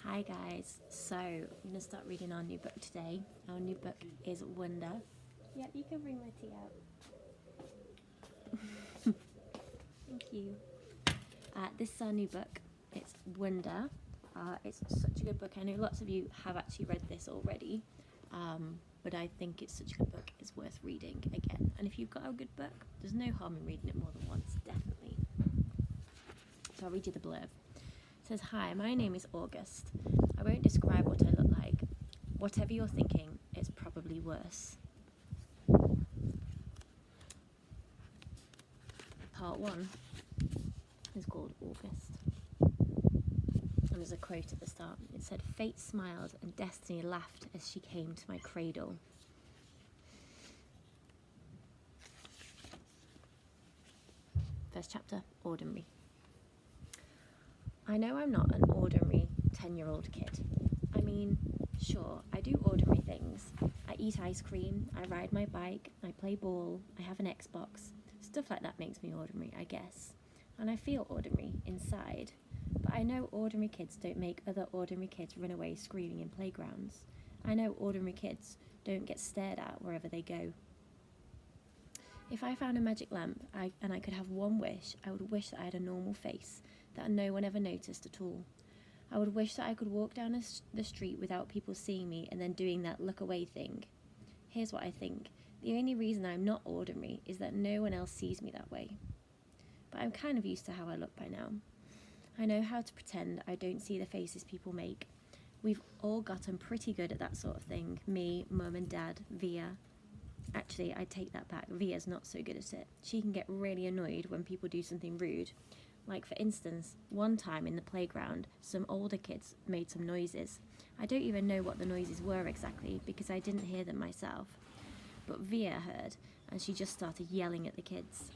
Hi guys, so I'm going to start reading our new book today. Our new book is Wonder. Yeah, you can bring my tea out. Thank you. This is our new book. It's Wonder. It's such a good book. I know lots of you have actually read this already, but I think it's such a good book, it's worth reading again. And if you've got a good book, there's no harm in reading it more than once, definitely. So I'll read you the blurb. It says, "Hi, my name is August. I won't describe what I look like. Whatever you're thinking, it's probably worse." Part 1 is called August. And there's a quote at the start. It said, "Fate smiled and destiny laughed as she came to my cradle." First chapter, Ordinary. I know I'm not an ordinary 10-year-old kid. I mean, sure, I do ordinary things. I eat ice cream, I ride my bike, I play ball, I have an Xbox. Stuff like that makes me ordinary, I guess. And I feel ordinary inside. But I know ordinary kids don't make other ordinary kids run away screaming in playgrounds. I know ordinary kids don't get stared at wherever they go. If I found a magic lamp and I could have one wish, I would wish that I had a normal face that no one ever noticed at all. I would wish that I could walk down the street without people seeing me and then doing that look away thing. Here's what I think. The only reason I'm not ordinary is that no one else sees me that way. But I'm kind of used to how I look by now. I know how to pretend I don't see the faces people make. We've all gotten pretty good at that sort of thing. Me, Mum and Dad, Via. Actually, I take that back. Via's not so good at it. She can get really annoyed when people do something rude. Like, for instance, one time in the playground, some older kids made some noises. I don't even know what the noises were exactly because I didn't hear them myself. But Via heard, and she just started yelling at the kids.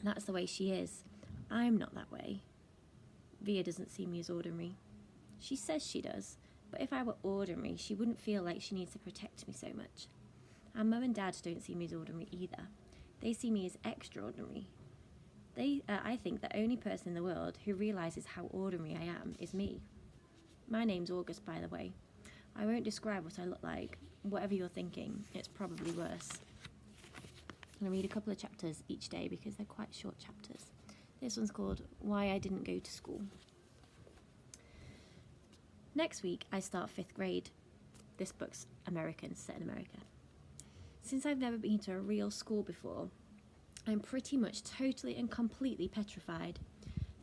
That's the way she is. I'm not that way. Via doesn't see me as ordinary. She says she does, but if I were ordinary, she wouldn't feel like she needs to protect me so much. And Mum and Dad don't see me as ordinary either. They see me as extraordinary. I think the only person in the world who realises how ordinary I am is me. My name's August, by the way. I won't describe what I look like. Whatever you're thinking, it's probably worse. I'm going to read a couple of chapters each day because they're quite short chapters. This one's called Why I Didn't Go to School. Next week, I start 5th grade. This book's American, set in America. Since I've never been to a real school before, I'm pretty much totally and completely petrified.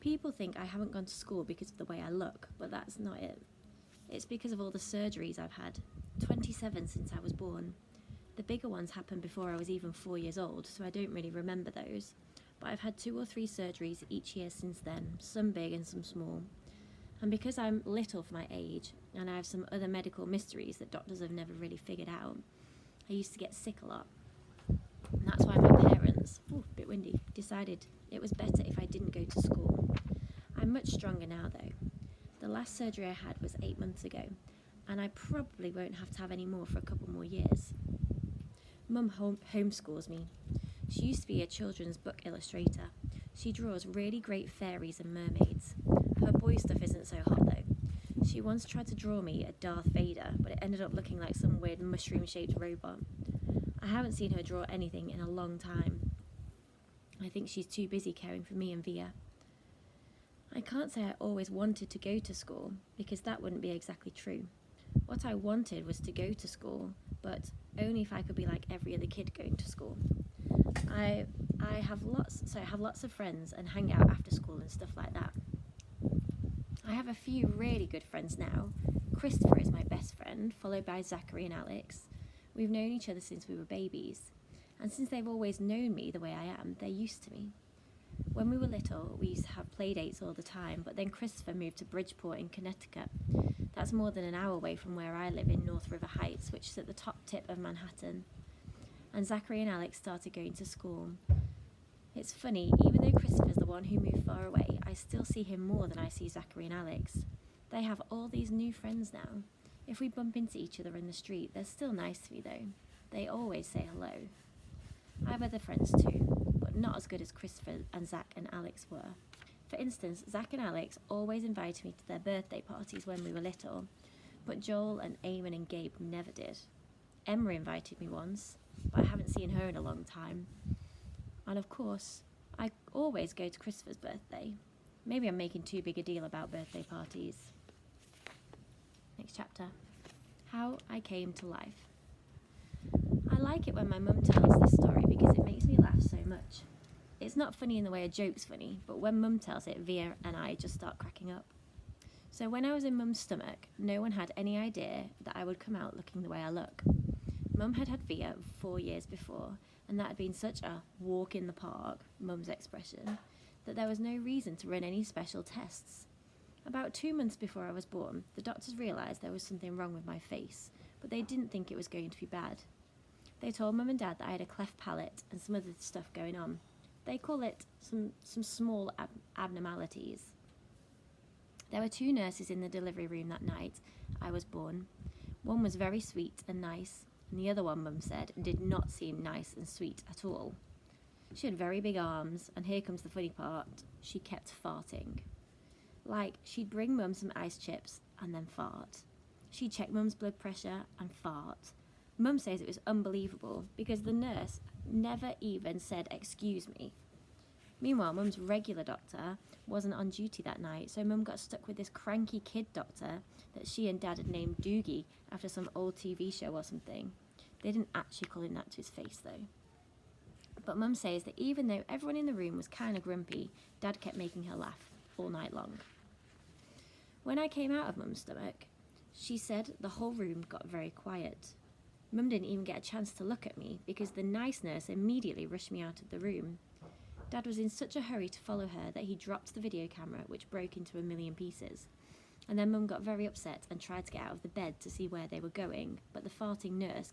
People think I haven't gone to school because of the way I look, but that's not it. It's because of all the surgeries I've had. 27 since I was born. The bigger ones happened before I was even 4 years old, so I don't really remember those. But I've had 2 or 3 surgeries each year since then, some big and some small. And because I'm little for my age, and I have some other medical mysteries that doctors have never really figured out, I used to get sick a lot. And that's why my parents, a bit windy, decided it was better if I didn't go to school. I'm much stronger now though. The last surgery I had was 8 months ago, and I probably won't have to have any more for a couple more years. Mum homeschools me. She used to be a children's book illustrator. She draws really great fairies and mermaids. Her boy stuff isn't so hot though. She once tried to draw me a Darth Vader, but it ended up looking like some weird mushroom-shaped robot. I haven't seen her draw anything in a long time. I think she's too busy caring for me and Via. I can't say I always wanted to go to school, because that wouldn't be exactly true. What I wanted was to go to school, but only if I could be like every other kid going to school. I have lots of friends and hang out after school and stuff like that. I have a few really good friends now. Christopher is my best friend, followed by Zachary and Alex. We've known each other since we were babies, and since they've always known me the way I am, they're used to me. When we were little, we used to have play dates all the time, but then Christopher moved to Bridgeport in Connecticut. That's more than an hour away from where I live in North River Heights, which is at the top tip of Manhattan. And Zachary and Alex started going to school. It's funny, even though Christopher's the one who moved far away, I still see him more than I see Zachary and Alex. They have all these new friends now. If we bump into each other in the street, they're still nice to me though. They always say hello. I have other friends too, but not as good as Christopher and Zach and Alex were. For instance, Zach and Alex always invited me to their birthday parties when we were little, but Joel and Eamon and Gabe never did. Emma invited me once, but I haven't seen her in a long time. And of course, I always go to Christopher's birthday. Maybe I'm making too big a deal about birthday parties. Next chapter. How I came to life. I like it when my mum tells this story because it makes me laugh so much. It's not funny in the way a joke's funny, but when Mum tells it, Via and I just start cracking up. So when I was in Mum's stomach, no one had any idea that I would come out looking the way I look. Mum had had Via 4 years before, and that had been such a walk in the park, Mum's expression, that there was no reason to run any special tests. About 2 months before I was born, the doctors realised there was something wrong with my face, but they didn't think it was going to be bad. They told Mum and Dad that I had a cleft palate and some other stuff going on. They call it some small abnormalities. There were 2 nurses in the delivery room that night I was born. One was very sweet and nice, and the other one, Mum said, did not seem nice and sweet at all. She had very big arms, and here comes the funny part, she kept farting. Like, she'd bring Mum some ice chips and then fart. She'd check Mum's blood pressure and fart. Mum says it was unbelievable because the nurse never even said excuse me. Meanwhile, Mum's regular doctor wasn't on duty that night, so Mum got stuck with this cranky kid doctor that she and Dad had named Doogie after some old TV show or something. They didn't actually call him that to his face though. But Mum says that even though everyone in the room was kind of grumpy, Dad kept making her laugh all night long. When I came out of Mum's stomach, she said the whole room got very quiet. Mum didn't even get a chance to look at me because the nice nurse immediately rushed me out of the room. Dad was in such a hurry to follow her that he dropped the video camera, which broke into a million pieces. And then Mum got very upset and tried to get out of the bed to see where they were going, but the farting nurse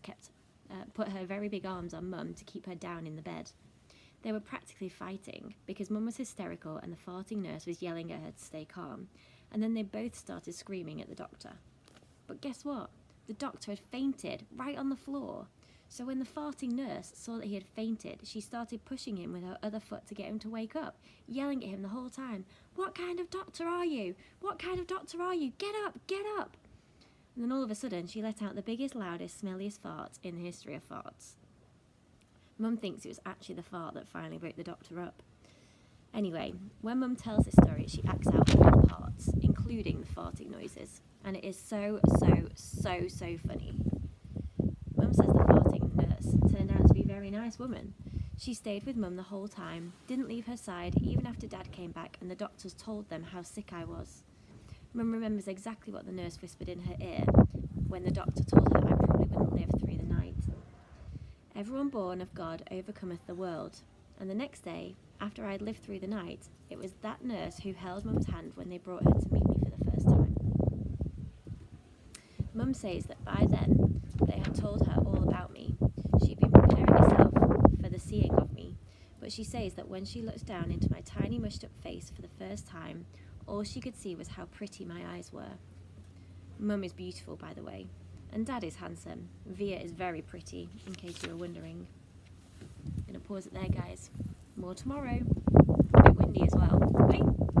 put her very big arms on Mum to keep her down in the bed. They were practically fighting because Mum was hysterical and the farting nurse was yelling at her to stay calm, and then they both started screaming at the doctor. But guess what? The doctor had fainted right on the floor. So when the farting nurse saw that he had fainted, she started pushing him with her other foot to get him to wake up, yelling at him the whole time, "What kind of doctor are you? What kind of doctor are you? Get up, get up!" And then all of a sudden, she let out the biggest, loudest, smelliest fart in the history of farts. Mum thinks it was actually the fart that finally woke the doctor up. Anyway, when Mum tells this story, she acts out all the parts, including the farting noises. And it is so funny. Mum says the farting nurse turned out to be a very nice woman. She stayed with Mum the whole time, didn't leave her side even after Dad came back and the doctors told them how sick I was. Mum remembers exactly what the nurse whispered in her ear when the doctor told her I probably wouldn't live through the night. Everyone born of God overcometh the world. And the next day, after I had lived through the night, it was that nurse who held Mum's hand when they brought her to meet me for the first time. Mum says that by then, they had told her all about me. She'd been preparing herself for the seeing of me, but she says that when she looked down into my tiny mushed up face for the first time, all she could see was how pretty my eyes were. Mum is beautiful, by the way, and Dad is handsome. Via is very pretty, in case you were wondering. I'm going to pause it there, guys. More tomorrow. A bit windy as well. Bye.